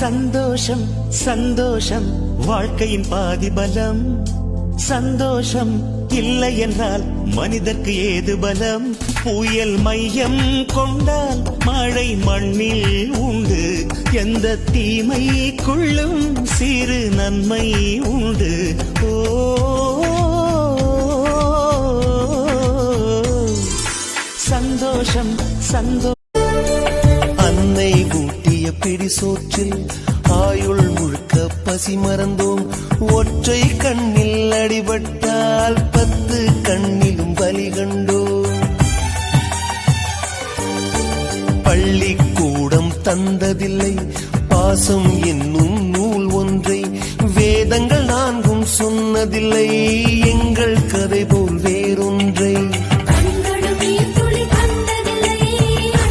சந்தோஷம் சந்தோஷம் வாழ்க்கையின் பாதி பலம். சந்தோஷம் இல்லை என்றால் மனிதர்க்கு ஏது பலம். புயல் மையம் கொண்டால் மழை மண்ணில் உண்டு. எந்த தீமைக்குள்ளும் சிறு நன்மை உண்டு. ஓ சந்தோஷம் சந்தோஷம். அன்னை ஊட்டிய பிடி சோற்றில் ஆயுள் முழுக்க பசி மறந்தோம். ஒற்றை கண்ணில் அடிபட்டால் 10 கண்ணிலும் பலி கண்டோம். பள்ளிக்கூடம் தந்ததில்லை பாசம் என்னும் நூல் ஒன்றை. வேதங்கள் 4 சொன்னதில்லை எங்கள் கதை போல்.